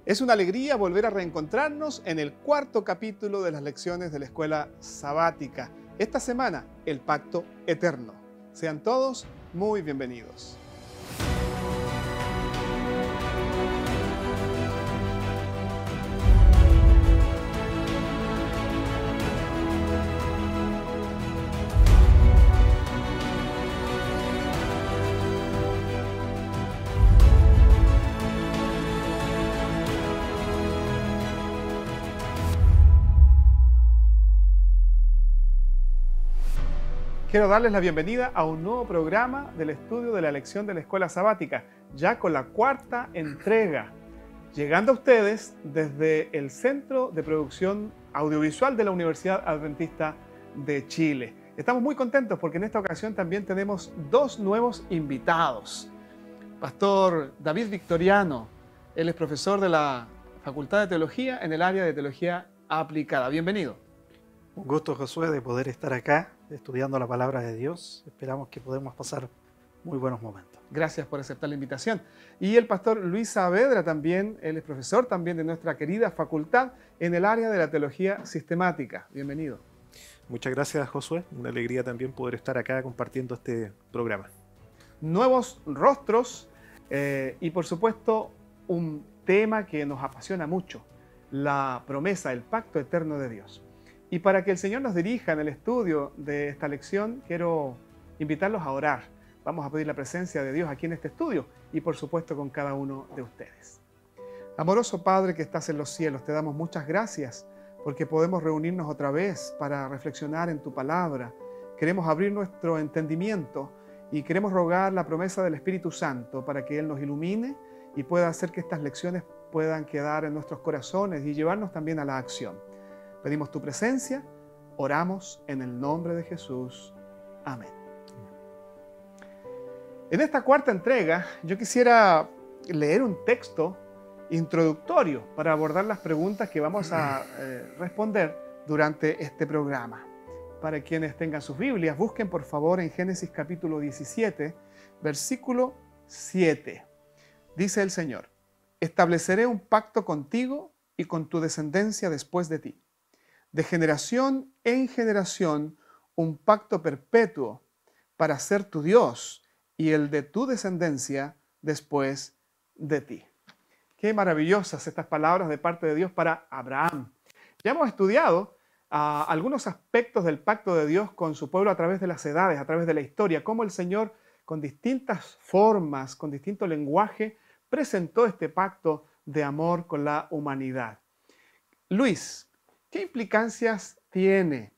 Es una alegría volver a reencontrarnos en el cuarto capítulo de las lecciones de la escuela sabática. Esta semana, el pacto eterno. Sean todos muy bienvenidos. Quiero darles la bienvenida a un nuevo programa del estudio de la lección de la escuela sabática, ya con la cuarta entrega, llegando a ustedes desde el Centro de Producción Audiovisual de la Universidad Adventista de Chile. Estamos muy contentos porque en esta ocasión también tenemos dos nuevos invitados. Pastor David Victoriano, él es profesor de la Facultad de Teología en el área de Teología Aplicada. Bienvenido. Un gusto, Josué, de poder estar acá estudiando la palabra de Dios. Esperamos que podamos pasar muy buenos momentos. Gracias por aceptar la invitación. Y el pastor Luis Saavedra también, él es profesor también de nuestra querida facultad en el área de la teología sistemática. Bienvenido. Muchas gracias, Josué. Una alegría también poder estar acá compartiendo este programa. Nuevos rostros y por supuesto un tema que nos apasiona mucho, la promesa, el pacto eterno de Dios. Y para que el Señor nos dirija en el estudio de esta lección, quiero invitarlos a orar. Vamos a pedir la presencia de Dios aquí en este estudio y por supuesto con cada uno de ustedes. Amoroso Padre que estás en los cielos, te damos muchas gracias porque podemos reunirnos otra vez para reflexionar en tu palabra. Queremos abrir nuestro entendimiento y queremos rogar la promesa del Espíritu Santo para que Él nos ilumine y pueda hacer que estas lecciones puedan quedar en nuestros corazones y llevarnos también a la acción. Pedimos tu presencia, oramos en el nombre de Jesús. Amén. En esta cuarta entrega, yo quisiera leer un texto introductorio para abordar las preguntas que vamos a responder durante este programa. Para quienes tengan sus Biblias, busquen por favor en Génesis capítulo 17, versículo 7. Dice el Señor: estableceré un pacto contigo y con tu descendencia después de ti. De generación en generación, un pacto perpetuo para ser tu Dios y el de tu descendencia después de ti. Qué maravillosas estas palabras de parte de Dios para Abraham. Ya hemos estudiado algunos aspectos del pacto de Dios con su pueblo a través de las edades, a través de la historia, cómo el Señor con distintas formas, con distinto lenguaje, presentó este pacto de amor con la humanidad. Luis, ¿qué implicancias tiene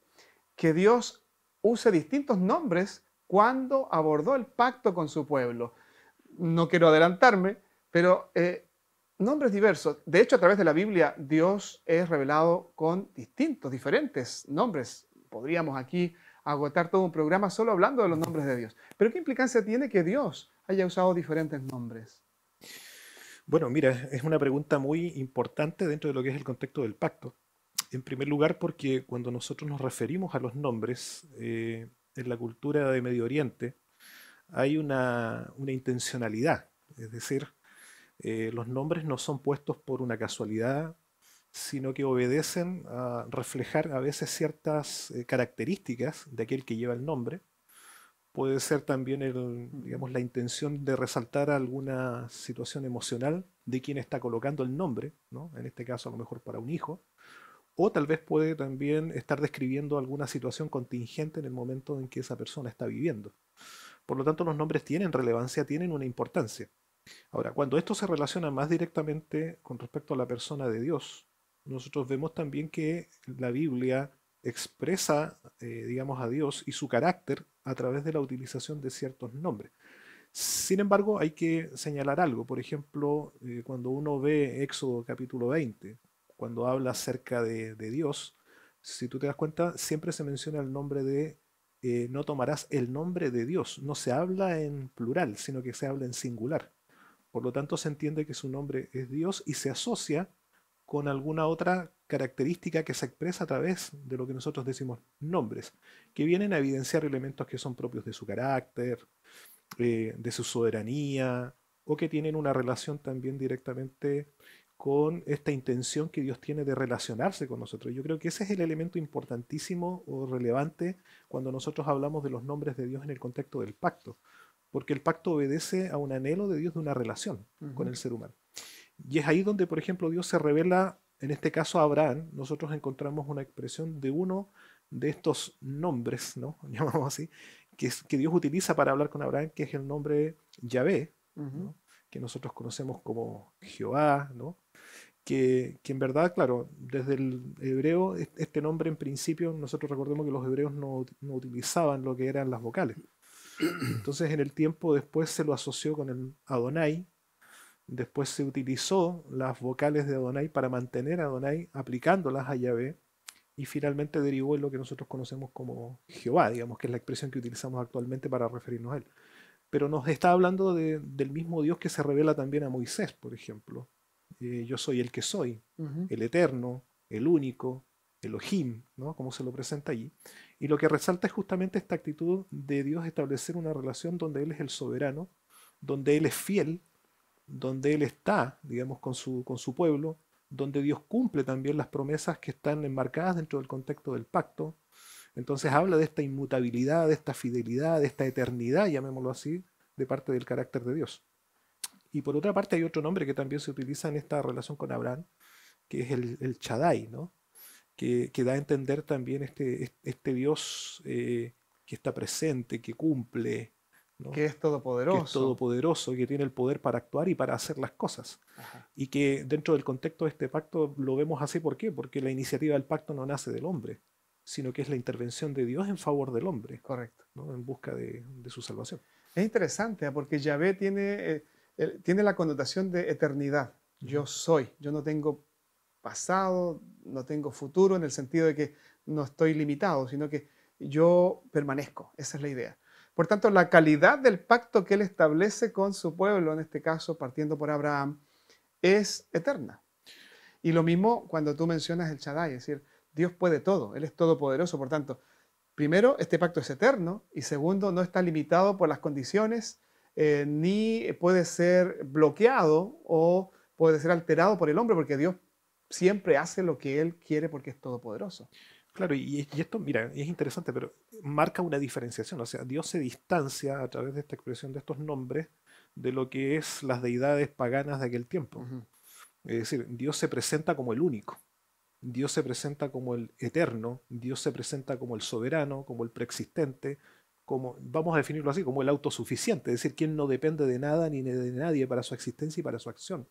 que Dios use distintos nombres cuando abordó el pacto con su pueblo? No quiero adelantarme, pero nombres diversos. De hecho, a través de la Biblia, Dios es revelado con diferentes nombres. Podríamos aquí agotar todo un programa solo hablando de los nombres de Dios. Pero ¿qué implicancia tiene que Dios haya usado diferentes nombres? Bueno, mira, es una pregunta muy importante dentro de lo que es el contexto del pacto. En primer lugar, porque cuando nosotros nos referimos a los nombres, en la cultura de Medio Oriente hay una intencionalidad. Es decir, los nombres no son puestos por una casualidad, sino que obedecen a reflejar a veces ciertas características de aquel que lleva el nombre. Puede ser también digamos, la intención de resaltar alguna situación emocional de quien está colocando el nombre, ¿no? En este caso a lo mejor para un hijo. O tal vez puede también estar describiendo alguna situación contingente en el momento en que esa persona está viviendo. Por lo tanto, los nombres tienen relevancia, tienen una importancia. Ahora, cuando esto se relaciona más directamente con respecto a la persona de Dios, nosotros vemos también que la Biblia expresa, digamos, a Dios y su carácter a través de la utilización de ciertos nombres. Sin embargo, hay que señalar algo. Por ejemplo, cuando uno ve Éxodo capítulo 20, cuando habla acerca de Dios, si tú te das cuenta, siempre se menciona el nombre de no tomarás el nombre de Dios. No se habla en plural, sino que se habla en singular. Por lo tanto, se entiende que su nombre es Dios y se asocia con alguna otra característica que se expresa a través de lo que nosotros decimos nombres, que vienen a evidenciar elementos que son propios de su carácter, de su soberanía, o que tienen una relación también directamente con esta intención que Dios tiene de relacionarse con nosotros. Yo creo que ese es el elemento importantísimo o relevante cuando nosotros hablamos de los nombres de Dios en el contexto del pacto, porque el pacto obedece a un anhelo de Dios de una relación con el ser humano. Y es ahí donde, por ejemplo, Dios se revela, en este caso a Abraham. Nosotros encontramos una expresión de uno de estos nombres, ¿no? Llamamos así, que Dios utiliza para hablar con Abraham, que es el nombre Yahvé, ¿no? Que nosotros conocemos como Jehová, ¿no? Que en verdad, claro, desde el hebreo, este nombre en principio, nosotros recordemos que los hebreos no utilizaban lo que eran las vocales. Entonces en el tiempo después se lo asoció con el Adonai, después se utilizó las vocales de Adonai para mantener a Adonai aplicándolas a Yahvé, y finalmente derivó en lo que nosotros conocemos como Jehová, digamos, que es la expresión que utilizamos actualmente para referirnos a él. Pero nos está hablando del mismo Dios que se revela también a Moisés, por ejemplo. Yo soy el que soy, el eterno, el único, Elohim, ¿no? Como se lo presenta allí. Y lo que resalta es justamente esta actitud de Dios establecer una relación donde Él es el soberano, donde Él es fiel, donde Él está, digamos, con su pueblo, donde Dios cumple también las promesas que están enmarcadas dentro del contexto del pacto. Entonces habla de esta inmutabilidad, de esta fidelidad, de esta eternidad, llamémoslo así, de parte del carácter de Dios. Y por otra parte hay otro nombre que también se utiliza en esta relación con Abraham, que es el Shaddai, ¿no? Que da a entender también este Dios que está presente, que cumple, ¿no? Que es todopoderoso. Que es todopoderoso, que tiene el poder para actuar y para hacer las cosas. Ajá. Y que dentro del contexto de este pacto lo vemos así. ¿Por qué? Porque la iniciativa del pacto no nace del hombre, sino que es la intervención de Dios en favor del hombre, Correcto. ¿no? En busca de su salvación. Es interesante, porque Yahvé tiene la connotación de eternidad. Yo soy, yo no tengo pasado, no tengo futuro, en el sentido de que no estoy limitado, sino que yo permanezco. Esa es la idea. Por tanto, la calidad del pacto que Él establece con su pueblo, en este caso partiendo por Abraham, es eterna. Y lo mismo cuando tú mencionas el Shaddai, es decir, Dios puede todo, Él es todopoderoso. Por tanto, primero, este pacto es eterno, y segundo, no está limitado por las condiciones, ni puede ser bloqueado o puede ser alterado por el hombre, porque Dios siempre hace lo que Él quiere porque es todopoderoso. Claro, y esto, mira, es interesante, pero marca una diferenciación. O sea, Dios se distancia a través de esta expresión de estos nombres de lo que es las deidades paganas de aquel tiempo. Es decir, Dios se presenta como el único. Dios se presenta como el eterno, Dios se presenta como el soberano, como el preexistente, como, vamos a definirlo así, como el autosuficiente, es decir, quien no depende de nada ni de nadie para su existencia y para su acción.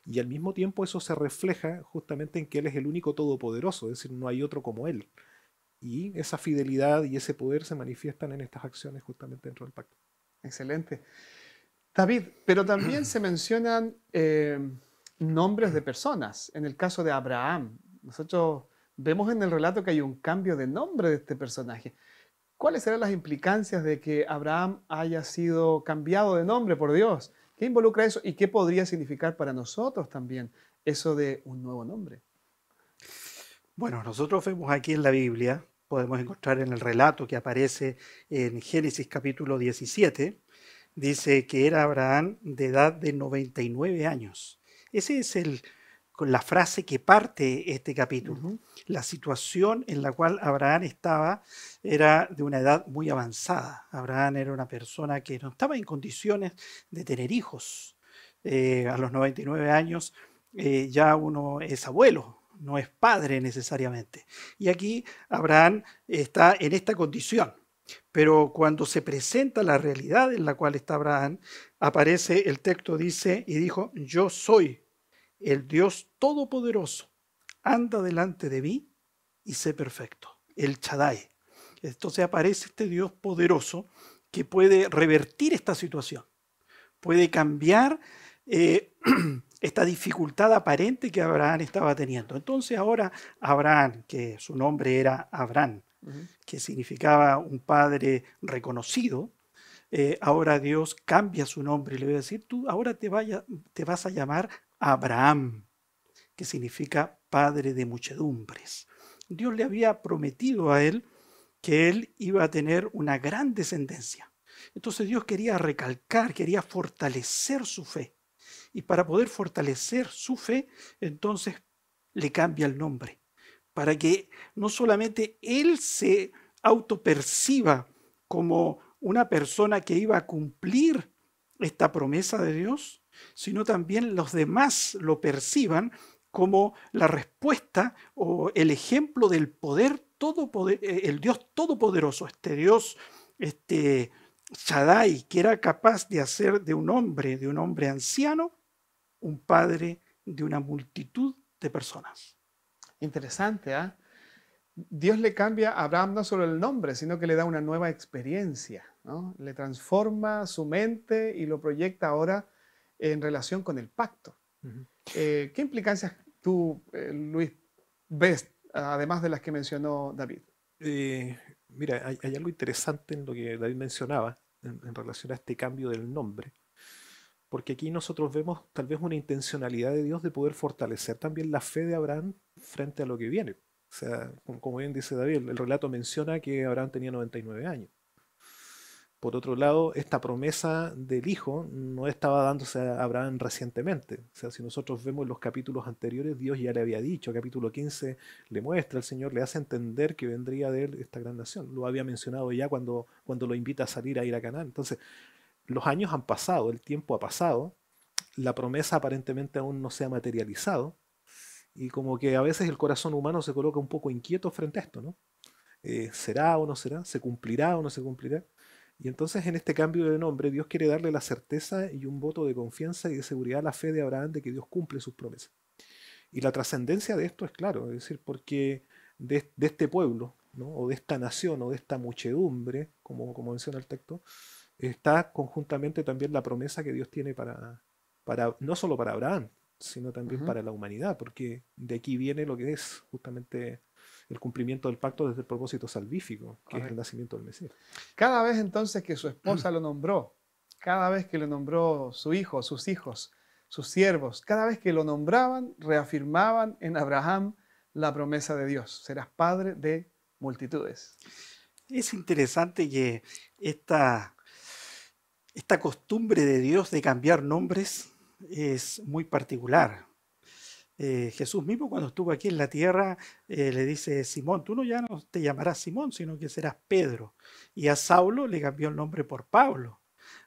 Y al mismo tiempo eso se refleja justamente en que Él es el único todopoderoso, es decir, no hay otro como Él. Y esa fidelidad y ese poder se manifiestan en estas acciones justamente dentro del pacto. Excelente. David, pero también se mencionan nombres de personas. En el caso de Abraham, nosotros vemos en el relato que hay un cambio de nombre de este personaje. ¿Cuáles serán las implicancias de que Abraham haya sido cambiado de nombre por Dios? ¿Qué involucra eso y qué podría significar para nosotros también eso de un nuevo nombre? Bueno, nosotros vemos aquí en la Biblia, podemos encontrar en el relato que aparece en Génesis capítulo 17, dice que era Abraham de edad de 99 años. Ese es con la frase que parte este capítulo. La situación en la cual Abraham estaba era de una edad muy avanzada. Abraham era una persona que no estaba en condiciones de tener hijos. A los 99 años ya uno es abuelo, no es padre necesariamente. Y aquí Abraham está en esta condición. Pero cuando se presenta la realidad en la cual está Abraham, aparece el texto, dice, y dijo, yo soy el Dios Todopoderoso, anda delante de mí y sé perfecto, el Shaddai. Entonces aparece este Dios poderoso que puede revertir esta situación, puede cambiar esta dificultad aparente que Abraham estaba teniendo. Entonces ahora Abraham, que su nombre era Abraham, que significaba un padre reconocido, ahora Dios cambia su nombre y le va a decir, tú ahora te vas a llamar Abraham, que significa padre de muchedumbres. Dios le había prometido a él que él iba a tener una gran descendencia. Entonces Dios quería recalcar, quería fortalecer su fe. Y para poder fortalecer su fe, entonces le cambia el nombre, para que no solamente él se autoperciba como una persona que iba a cumplir esta promesa de Dios, sino también los demás lo perciban como la respuesta o el ejemplo del poder, el Dios todopoderoso, este Dios, Shaddai, que era capaz de hacer de un hombre anciano, un padre de una multitud de personas. Interesante, ¿ah? Dios le cambia a Abraham no solo el nombre, sino que le da una nueva experiencia, ¿no? Le transforma su mente y lo proyecta ahora en relación con el pacto. ¿Qué implicancias tú, Luis, ves, además de las que mencionó David? Mira, hay algo interesante en lo que David mencionaba en relación a este cambio del nombre, porque aquí nosotros vemos tal vez una intencionalidad de Dios de poder fortalecer también la fe de Abraham frente a lo que viene. O sea, como bien dice David, el relato menciona que Abraham tenía 99 años. Por otro lado, esta promesa del hijo no estaba dándose a Abraham recientemente. O sea, si nosotros vemos los capítulos anteriores, Dios ya le había dicho, capítulo 15 le muestra, el Señor le hace entender que vendría de él esta gran nación. Lo había mencionado ya cuando lo invita a salir a ir a Canaán. Entonces, los años han pasado, el tiempo ha pasado, la promesa aparentemente aún no se ha materializado, y como que a veces el corazón humano se coloca un poco inquieto frente a esto, ¿no? ¿Será o no será? ¿Se cumplirá o no se cumplirá? Y entonces en este cambio de nombre Dios quiere darle la certeza y un voto de confianza y de seguridad a la fe de Abraham de que Dios cumple sus promesas. Y la trascendencia de esto es claro, es decir, porque de este pueblo, ¿no? O de esta nación, o de esta muchedumbre, como menciona el texto, está conjuntamente también la promesa que Dios tiene no solo para Abraham, sino también para la humanidad, porque de aquí viene lo que es justamente el cumplimiento del pacto desde el propósito salvífico, que es el nacimiento del Mesías. Cada vez entonces que su esposa lo nombró, cada vez que lo nombró su hijo, sus hijos, sus siervos, cada vez que lo nombraban, reafirmaban en Abraham la promesa de Dios: serás padre de multitudes. Es interesante que esta costumbre de Dios de cambiar nombres es muy particular. Jesús mismo, cuando estuvo aquí en la tierra, le dice: Simón, tú ya no te llamarás Simón, sino que serás Pedro. Y a Saulo le cambió el nombre por Pablo.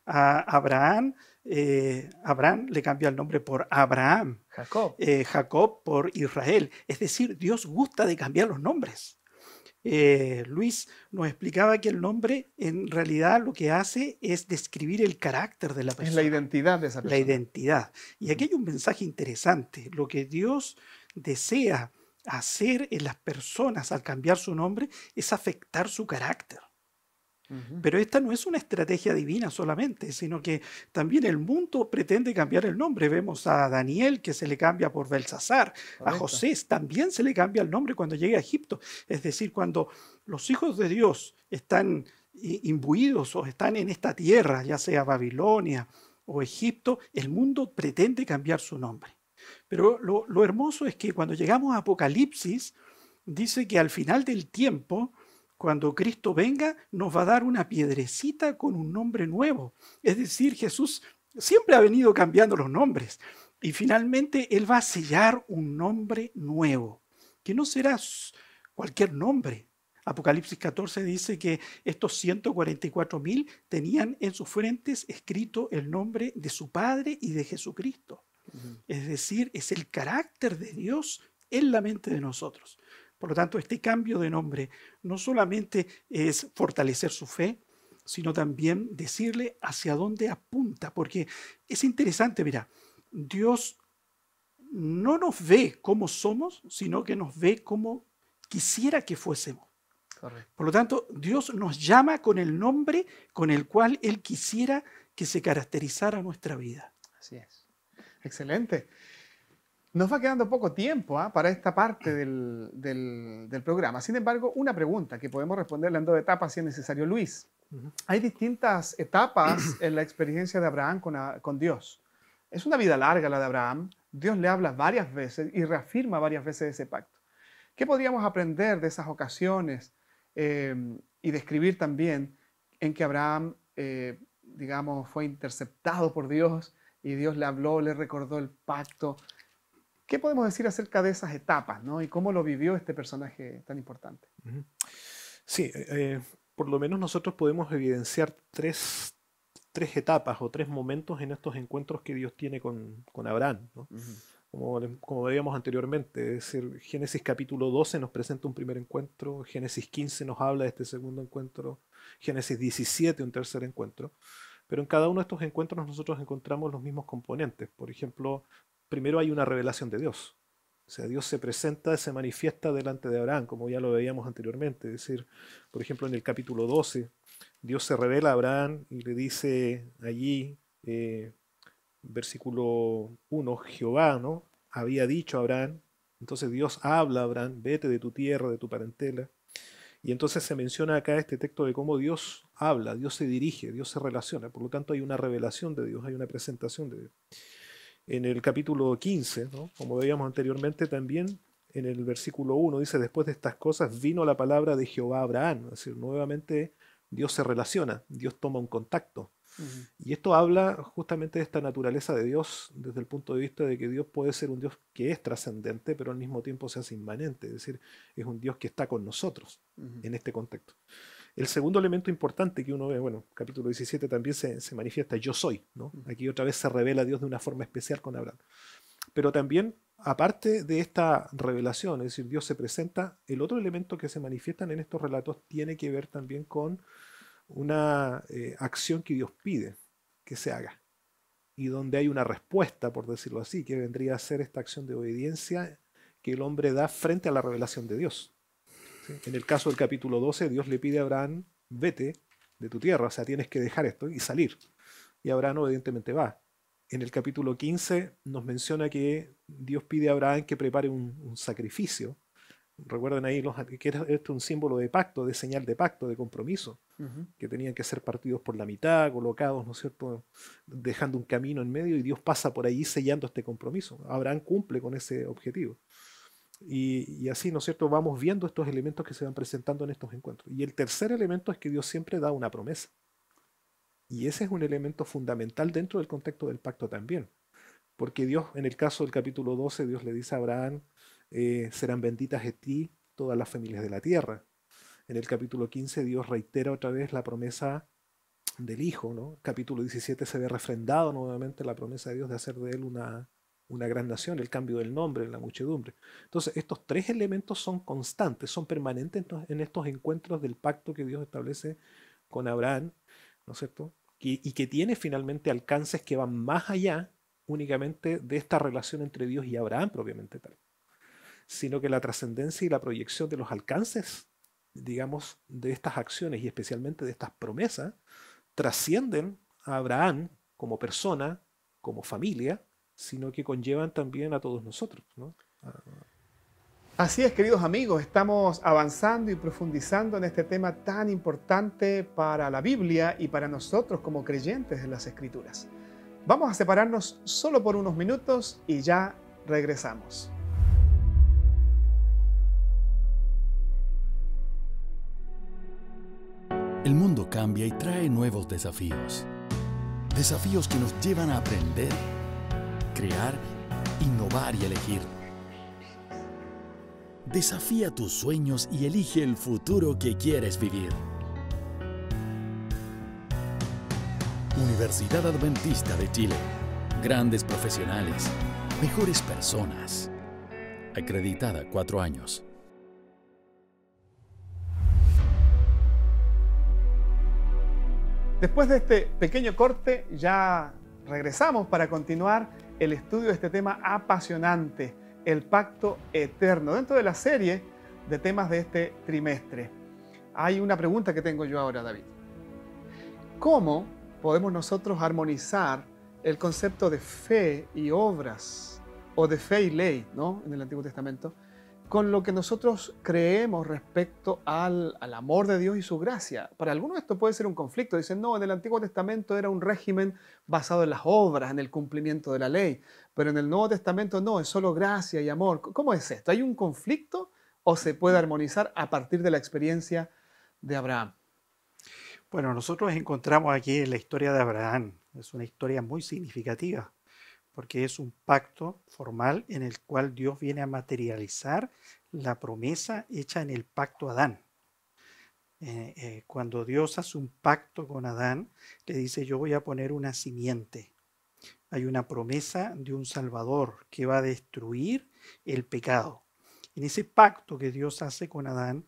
A Abraham le cambió el nombre por Abraham. Jacob por Israel. Es decir, Dios gusta de cambiar los nombres. Luis nos explicaba que el nombre en realidad lo que hace es describir el carácter de la persona. Es la identidad de esa persona. La identidad. Y aquí hay un mensaje interesante. Lo que Dios desea hacer en las personas al cambiar su nombre es afectar su carácter. Pero esta no es una estrategia divina solamente, sino que también el mundo pretende cambiar el nombre. Vemos a Daniel, que se le cambia por Belsasar. Correcto. A José también se le cambia el nombre cuando llega a Egipto. Es decir, cuando los hijos de Dios están imbuidos o están en esta tierra, ya sea Babilonia o Egipto, el mundo pretende cambiar su nombre. Pero lo hermoso es que cuando llegamos a Apocalipsis, dice que al final del tiempo, cuando Cristo venga, nos va a dar una piedrecita con un nombre nuevo. Es decir, Jesús siempre ha venido cambiando los nombres. Y finalmente Él va a sellar un nombre nuevo, que no será cualquier nombre. Apocalipsis 14 dice que estos 144.000 tenían en sus frentes escrito el nombre de su Padre y de Jesucristo. Es decir, es el carácter de Dios en la mente de nosotros. Por lo tanto, este cambio de nombre no solamente es fortalecer su fe, sino también decirle hacia dónde apunta, porque es interesante, mira, Dios no nos ve como somos, sino que nos ve como quisiera que fuésemos. Correcto. Por lo tanto, Dios nos llama con el nombre con el cual Él quisiera que se caracterizara nuestra vida. Así es. Excelente. Nos va quedando poco tiempo para esta parte del programa. Sin embargo, una pregunta que podemos responderle en 2 etapas si es necesario, Luis. Hay distintas etapas en la experiencia de Abraham con Dios. Es una vida larga la de Abraham. Dios le habla varias veces y reafirma varias veces ese pacto. ¿Qué podríamos aprender de esas ocasiones y describir también en que Abraham, digamos, fue interceptado por Dios y Dios le habló, le recordó el pacto. ¿Qué podemos decir acerca de esas etapas, ¿no? Y cómo lo vivió este personaje tan importante? Ujú. Sí, por lo menos nosotros podemos evidenciar tres etapas o tres momentos en estos encuentros que Dios tiene con Abraham, ¿no? Ujú. Como veíamos anteriormente, es decir, Génesis capítulo 12 nos presenta un primer encuentro, Génesis 15 nos habla de este segundo encuentro, Génesis 17 un tercer encuentro, pero en cada uno de estos encuentros nosotros encontramos los mismos componentes. Por ejemplo, primero hay una revelación de Dios. O sea, Dios se presenta, se manifiesta delante de Abraham, como ya lo veíamos anteriormente. Es decir, por ejemplo, en el capítulo 12, Dios se revela a Abraham y le dice allí, versículo 1, Jehová, ¿no? Había dicho a Abraham, entonces Dios habla a Abraham, vete de tu tierra, de tu parentela. Y entonces se menciona acá este texto de cómo Dios habla, Dios se dirige, Dios se relaciona. Por lo tanto, hay una revelación de Dios, hay una presentación de Dios. En el capítulo 15, ¿no? Como veíamos anteriormente también, en el versículo 1 dice, después de estas cosas vino la palabra de Jehová a Abraham. Es decir, nuevamente Dios se relaciona, Dios toma un contacto. Ujú. Y esto habla justamente de esta naturaleza de Dios desde el punto de vista de que Dios puede ser un Dios que es trascendente, pero al mismo tiempo se hace inmanente, es decir, es un Dios que está con nosotros Ujú. en este contexto. El segundo elemento importante que uno ve, bueno, capítulo 17 también se manifiesta, yo soy, ¿no? Aquí otra vez se revela Dios de una forma especial con Abraham. Pero también, aparte de esta revelación, es decir, Dios se presenta, el otro elemento que se manifiestan en estos relatos tiene que ver también con una acción que Dios pide que se haga y donde hay una respuesta, por decirlo así, que vendría a ser esta acción de obediencia que el hombre da frente a la revelación de Dios. ¿Sí? En el caso del capítulo 12, Dios le pide a Abraham, vete de tu tierra, o sea, tienes que dejar esto y salir. Y Abraham evidentemente va. En el capítulo 15 nos menciona que Dios pide a Abraham que prepare un sacrificio. Recuerden ahí que era esto un símbolo de pacto, de señal de pacto, de compromiso, Ujú. que tenían que ser partidos por la mitad, colocados, ¿no es cierto?, dejando un camino en medio y Dios pasa por ahí sellando este compromiso. Abraham cumple con ese objetivo. Y así, ¿no es cierto?, vamos viendo estos elementos que se van presentando en estos encuentros. Y el tercer elemento es que Dios siempre da una promesa. Y ese es un elemento fundamental dentro del contexto del pacto también. Porque Dios, en el caso del capítulo 12, Dios le dice a Abraham, serán benditas de ti todas las familias de la tierra. En el capítulo 15 Dios reitera otra vez la promesa del Hijo, ¿no? Capítulo 17 se ve refrendado nuevamente la promesa de Dios de hacer de él una gran nación, el cambio del nombre en la muchedumbre. Entonces, estos tres elementos son constantes, son permanentes en estos encuentros del pacto que Dios establece con Abraham, ¿no es cierto? Y que tiene finalmente alcances que van más allá únicamente de esta relación entre Dios y Abraham propiamente tal, sino que la trascendencia y la proyección de los alcances, digamos, de estas acciones y especialmente de estas promesas, trascienden a Abraham como persona, como familia, sino que conllevan también a todos nosotros, ¿no? Así es, queridos amigos, estamos avanzando y profundizando en este tema tan importante para la Biblia y para nosotros como creyentes de las Escrituras. Vamos a separarnos solo por unos minutos y ya regresamos. El mundo cambia y trae nuevos desafíos. Desafíos que nos llevan a aprender, crear, innovar y elegir. Desafía tus sueños y elige el futuro que quieres vivir. Universidad Adventista de Chile. Grandes profesionales, mejores personas. Acreditada 4 años. Después de este pequeño corte, ya regresamos para continuar el estudio de este tema apasionante, el pacto eterno, dentro de la serie de temas de este trimestre. Hay una pregunta que tengo yo ahora, David. ¿Cómo podemos nosotros armonizar el concepto de fe y obras, o de fe y ley, ¿no?, en el Antiguo Testamento, con lo que nosotros creemos respecto al amor de Dios y su gracia? Para algunos esto puede ser un conflicto. Dicen, no, en el Antiguo Testamento era un régimen basado en las obras, en el cumplimiento de la ley, pero en el Nuevo Testamento no, es solo gracia y amor. ¿Cómo es esto? ¿Hay un conflicto o se puede armonizar a partir de la experiencia de Abraham? Bueno, nosotros encontramos aquí en la historia de Abraham, es una historia muy significativa, porque es un pacto formal en el cual Dios viene a materializar la promesa hecha en el pacto Adán. Cuando Dios hace un pacto con Adán, le dice: yo voy a poner una simiente. Hay una promesa de un Salvador que va a destruir el pecado. En ese pacto que Dios hace con Adán,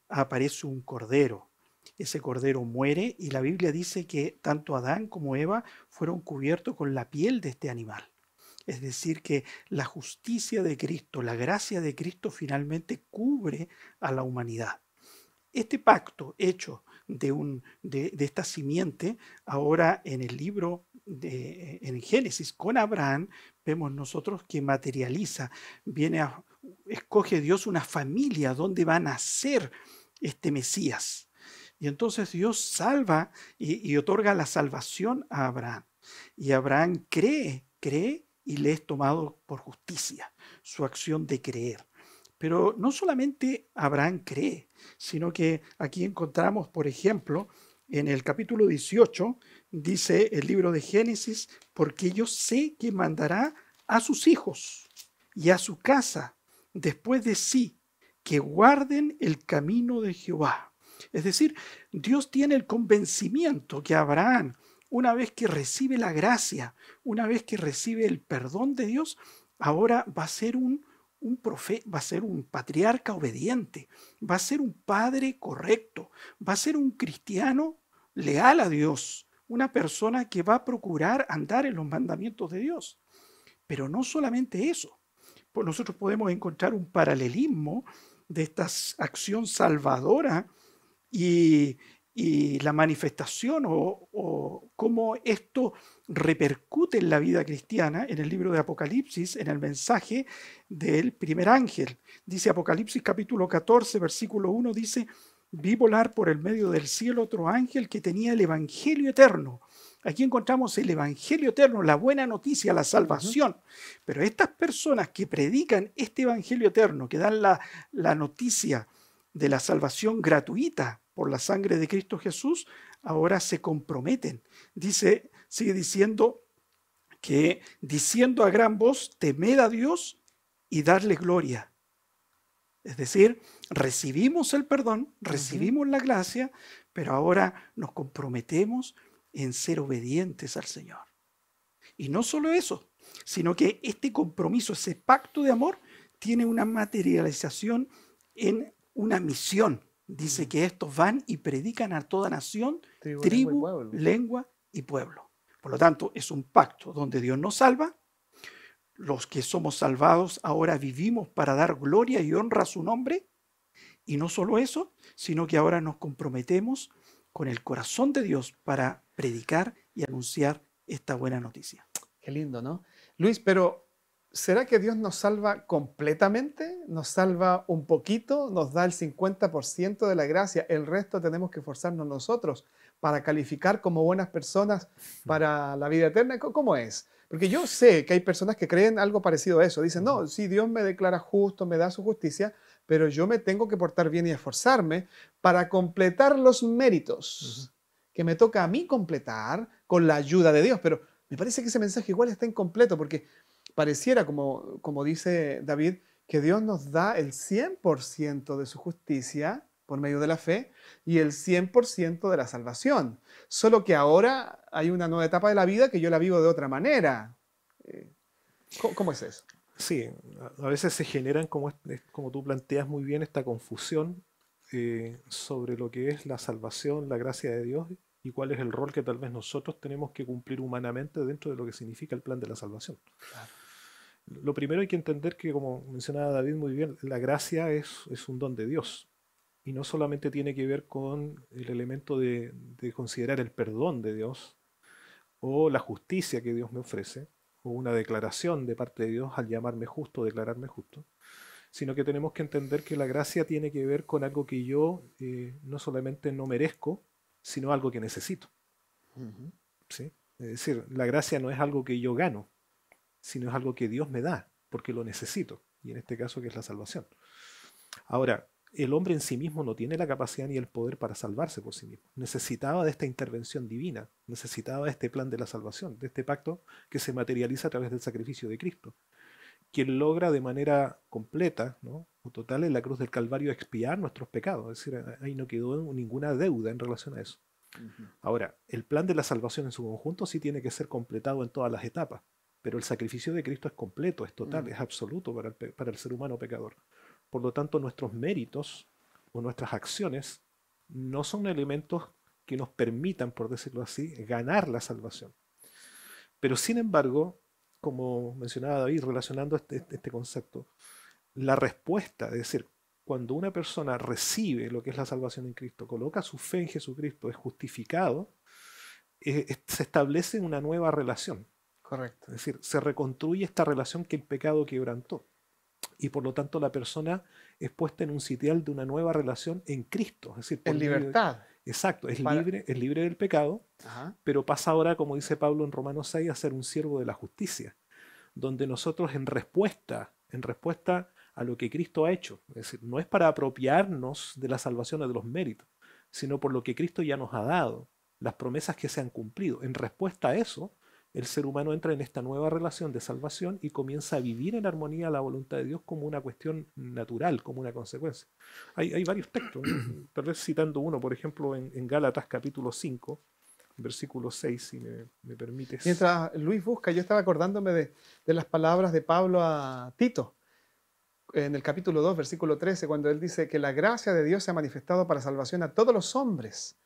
aparece un cordero. Ese cordero muere y la Biblia dice que tanto Adán como Eva fueron cubiertos con la piel de este animal. Es decir, que la justicia de Cristo, la gracia de Cristo finalmente cubre a la humanidad. Este pacto hecho de esta simiente, ahora en el libro en Génesis con Abraham, vemos nosotros que materializa, escoge Dios una familia donde va a nacer este Mesías. Y entonces Dios salva y otorga la salvación a Abraham. Y Abraham cree y le es tomado por justicia, su acción de creer. Pero no solamente Abraham cree, sino que aquí encontramos, por ejemplo, en el capítulo 18, dice el libro de Génesis: porque yo sé que mandará a sus hijos y a su casa después de sí, que guarden el camino de Jehová. Es decir, Dios tiene el convencimiento que Abraham, una vez que recibe la gracia, una vez que recibe el perdón de Dios, ahora va a ser un profeta, va a ser un patriarca obediente, va a ser un padre correcto, va a ser un cristiano leal a Dios, una persona que va a procurar andar en los mandamientos de Dios. Pero no solamente eso, pues nosotros podemos encontrar un paralelismo de esta acción salvadora y la manifestación o cómo esto repercute en la vida cristiana en el libro de Apocalipsis, en el mensaje del primer ángel. Dice Apocalipsis capítulo 14, versículo 1, dice: vi volar por el medio del cielo otro ángel que tenía el evangelio eterno. Aquí encontramos el evangelio eterno, la buena noticia, la salvación. Pero estas personas que predican este evangelio eterno, que dan la noticia de la salvación gratuita por la sangre de Cristo Jesús, ahora se comprometen. Sigue diciendo que, diciendo a gran voz: temed a Dios y darle gloria. Es decir, recibimos el perdón, recibimos la gracia, pero ahora nos comprometemos en ser obedientes al Señor. Y no solo eso, sino que este compromiso, ese pacto de amor, tiene una materialización en una misión. Dice que estos van y predican a toda nación, tribu, lengua y pueblo. Por lo tanto, es un pacto donde Dios nos salva. Los que somos salvados ahora vivimos para dar gloria y honra a su nombre. Y no solo eso, sino que ahora nos comprometemos con el corazón de Dios para predicar y anunciar esta buena noticia. Qué lindo, ¿no? Luis, pero ¿será que Dios nos salva completamente? ¿Nos salva un poquito? ¿Nos da el 50% de la gracia? ¿El resto tenemos que esforzarnos nosotros para calificar como buenas personas para la vida eterna? ¿Cómo es? Porque yo sé que hay personas que creen algo parecido a eso. Dicen: no, sí, Dios me declara justo, me da su justicia, pero yo me tengo que portar bien y esforzarme para completar los méritos que me toca a mí completar con la ayuda de Dios. Pero me parece que ese mensaje igual está incompleto, porque pareciera, como dice David, que Dios nos da el 100% de su justicia por medio de la fe y el 100% de la salvación. Solo que ahora hay una nueva etapa de la vida que yo la vivo de otra manera. ¿Cómo es eso? Sí, a veces se generan, como tú planteas muy bien, esta confusión sobre lo que es la salvación, la gracia de Dios, y cuál es el rol que tal vez nosotros tenemos que cumplir humanamente dentro de lo que significa el plan de la salvación. Claro. Lo primero hay que entender que, como mencionaba David muy bien, la gracia es un don de Dios. Y no solamente tiene que ver con el elemento de considerar el perdón de Dios o la justicia que Dios me ofrece, o una declaración de parte de Dios al llamarme justo, declararme justo, sino que tenemos que entender que la gracia tiene que ver con algo que yo no solamente no merezco, sino algo que necesito. ¿Sí? Es decir, la gracia no es algo que yo gano, sino es algo que Dios me da, porque lo necesito, y en este caso que es la salvación. Ahora, el hombre en sí mismo no tiene la capacidad ni el poder para salvarse por sí mismo. Necesitaba de esta intervención divina, necesitaba de este plan de la salvación, de este pacto que se materializa a través del sacrificio de Cristo, quien logra de manera completa, ¿no?, o total, en la cruz del Calvario expiar nuestros pecados. Es decir, ahí no quedó ninguna deuda en relación a eso. Ahora, el plan de la salvación en su conjunto sí tiene que ser completado en todas las etapas, pero el sacrificio de Cristo es completo, es total, es absoluto para el ser humano pecador. Por lo tanto, nuestros méritos o nuestras acciones no son elementos que nos permitan, por decirlo así, ganar la salvación. Pero sin embargo, como mencionaba David, relacionando este concepto, la respuesta, es decir, cuando una persona recibe lo que es la salvación en Cristo, coloca su fe en Jesucristo, es justificado, se establece una nueva relación. Correcto. Es decir, se reconstruye esta relación que el pecado quebrantó. Y por lo tanto la persona es puesta en un sitial de una nueva relación en Cristo. Es decir, En libertad. Exacto, es libre del pecado, pero pasa ahora, como dice Pablo en Romanos 6, a ser un siervo de la justicia, donde nosotros en respuesta a lo que Cristo ha hecho, es decir, no es para apropiarnos de la salvación o de los méritos, sino por lo que Cristo ya nos ha dado, las promesas que se han cumplido. En respuesta a eso, el ser humano entra en esta nueva relación de salvación y comienza a vivir en armonía a la voluntad de Dios como una cuestión natural, como una consecuencia. Hay varios textos, ¿no? Tal vez citando uno, por ejemplo, en Gálatas capítulo 5, versículo 6, si me permites. Mientras Luis busca, yo estaba acordándome de las palabras de Pablo a Tito, en el capítulo 2, versículo 13, cuando él dice que la gracia de Dios se ha manifestado para salvación a todos los hombres.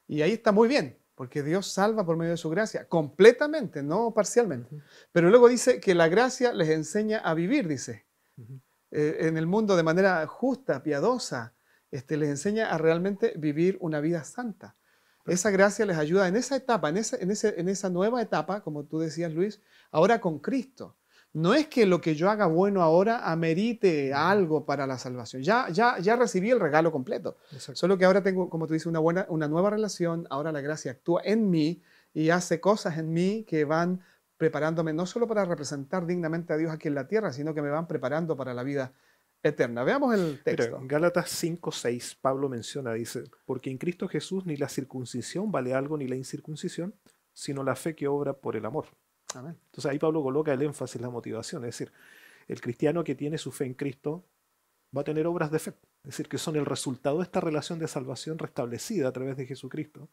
Y ahí está muy bien, porque Dios salva por medio de su gracia, completamente, no parcialmente. Pero luego dice que la gracia les enseña a vivir, dice, en el mundo de manera justa, piadosa, les enseña a realmente vivir una vida santa. Esa gracia les ayuda en esa etapa, en esa nueva etapa, como tú decías, Luis, ahora con Cristo. No es que lo que yo haga bueno ahora amerite algo para la salvación. Ya recibí el regalo completo. Exacto. Solo que ahora tengo, como tú dices, una nueva relación. Ahora la gracia actúa en mí y hace cosas en mí que van preparándome no solo para representar dignamente a Dios aquí en la tierra, sino que me van preparando para la vida eterna. Veamos el texto. Mira, en Gálatas 5:6, Pablo menciona, dice, porque en Cristo Jesús ni la circuncisión vale algo ni la incircuncisión, sino la fe que obra por el amor. Amén. Entonces ahí Pablo coloca el énfasis, la motivación, es decir, el cristiano que tiene su fe en Cristo va a tener obras de fe, es decir, que son el resultado de esta relación de salvación restablecida a través de Jesucristo,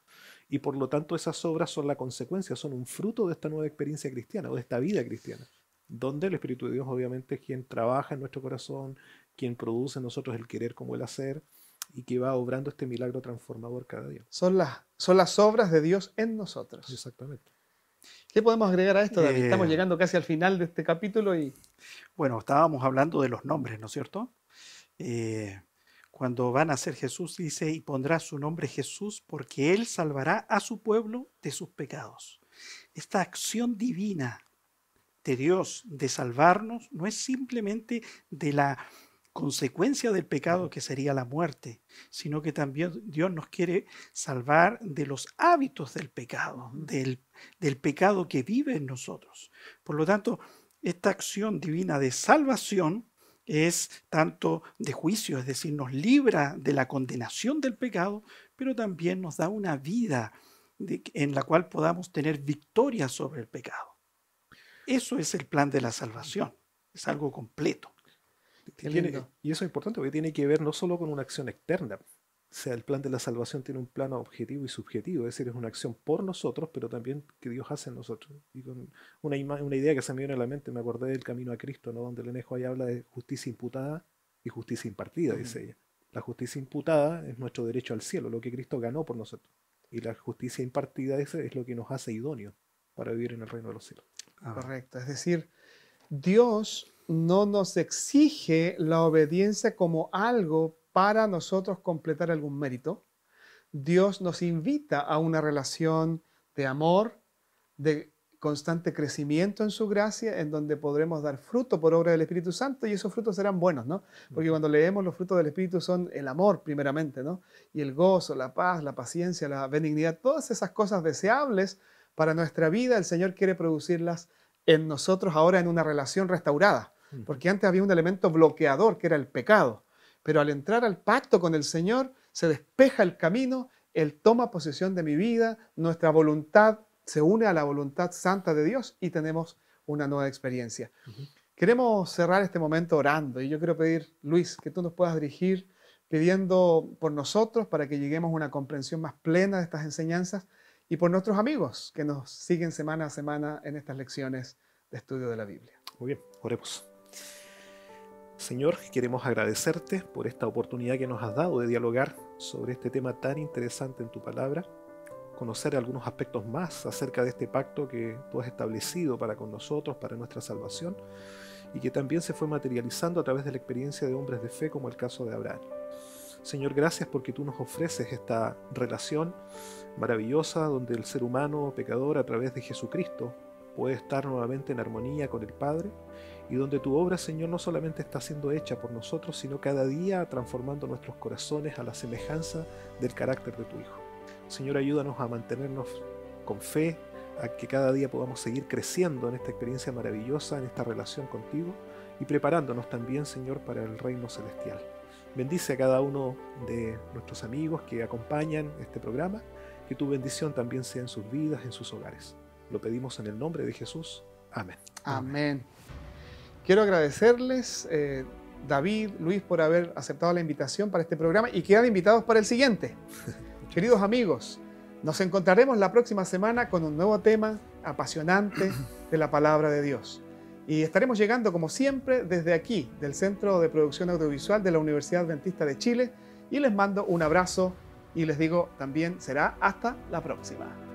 y por lo tanto esas obras son la consecuencia, son un fruto de esta nueva experiencia cristiana o de esta vida cristiana, donde el Espíritu de Dios obviamente es quien trabaja en nuestro corazón, quien produce en nosotros el querer como el hacer, y que va obrando este milagro transformador cada día. Son las obras de Dios en nosotros. Exactamente. ¿Qué podemos agregar a esto, David? Estamos llegando casi al final de este capítulo y... Bueno, estábamos hablando de los nombres, ¿no es cierto? Cuando van a ser Jesús, dice, y pondrá su nombre Jesús porque Él salvará a su pueblo de sus pecados. Esta acción divina de Dios de salvarnos no es simplemente de la consecuencia del pecado que sería la muerte, sino que también Dios nos quiere salvar de los hábitos del pecado, del pecado que vive en nosotros. Por lo tanto, esta acción divina de salvación es tanto de juicio, es decir, nos libra de la condenación del pecado, pero también nos da una vida en la cual podamos tener victoria sobre el pecado. Eso es el plan de la salvación, es algo completo. Y eso es importante porque tiene que ver no solo con una acción externa. O sea, el plan de la salvación tiene un plano objetivo y subjetivo, es decir, es una acción por nosotros, pero también que Dios hace en nosotros. Y con una idea que se me viene a la mente, me acordé del camino a Cristo, ¿no?, donde el Enejo ahí habla de justicia imputada y justicia impartida, dice ella. La justicia imputada es nuestro derecho al cielo, lo que Cristo ganó por nosotros. Y la justicia impartida es lo que nos hace idóneos para vivir en el reino de los cielos. Correcto, es decir, Dios no nos exige la obediencia como algo para nosotros completar algún mérito. Dios nos invita a una relación de amor, de constante crecimiento en su gracia, en donde podremos dar fruto por obra del Espíritu Santo, y esos frutos serán buenos, ¿no? Porque cuando leemos, los frutos del Espíritu son el amor primeramente, ¿no? Y el gozo, la paz, la paciencia, la benignidad, todas esas cosas deseables para nuestra vida, el Señor quiere producirlas en nosotros ahora en una relación restaurada. Porque antes había un elemento bloqueador que era el pecado. Pero al entrar al pacto con el Señor, se despeja el camino, Él toma posesión de mi vida, nuestra voluntad se une a la voluntad santa de Dios y tenemos una nueva experiencia. Queremos cerrar este momento orando y yo quiero pedir, Luis, que tú nos puedas dirigir pidiendo por nosotros para que lleguemos a una comprensión más plena de estas enseñanzas y por nuestros amigos que nos siguen semana a semana en estas lecciones de estudio de la Biblia. Muy bien, oremos. Señor, queremos agradecerte por esta oportunidad que nos has dado de dialogar sobre este tema tan interesante en tu palabra, conocer algunos aspectos más acerca de este pacto que tú has establecido para con nosotros, para nuestra salvación, y que también se fue materializando a través de la experiencia de hombres de fe como el caso de Abraham. Señor, gracias porque tú nos ofreces esta relación maravillosa donde el ser humano pecador a través de Jesucristo puede estar nuevamente en armonía con el Padre y donde tu obra, Señor, no solamente está siendo hecha por nosotros, sino cada día transformando nuestros corazones a la semejanza del carácter de tu Hijo. Señor, ayúdanos a mantenernos con fe, a que cada día podamos seguir creciendo en esta experiencia maravillosa, en esta relación contigo y preparándonos también, Señor, para el reino celestial. Bendice a cada uno de nuestros amigos que acompañan este programa, que tu bendición también sea en sus vidas, en sus hogares. Lo pedimos en el nombre de Jesús. Amén. Amén. Quiero agradecerles, David, Luis, por haber aceptado la invitación para este programa y quedan invitados para el siguiente. Queridos amigos, nos encontraremos la próxima semana con un nuevo tema apasionante de la palabra de Dios. Y estaremos llegando, como siempre, desde aquí, del Centro de Producción Audiovisual de la Universidad Adventista de Chile. Y les mando un abrazo y les digo también será hasta la próxima.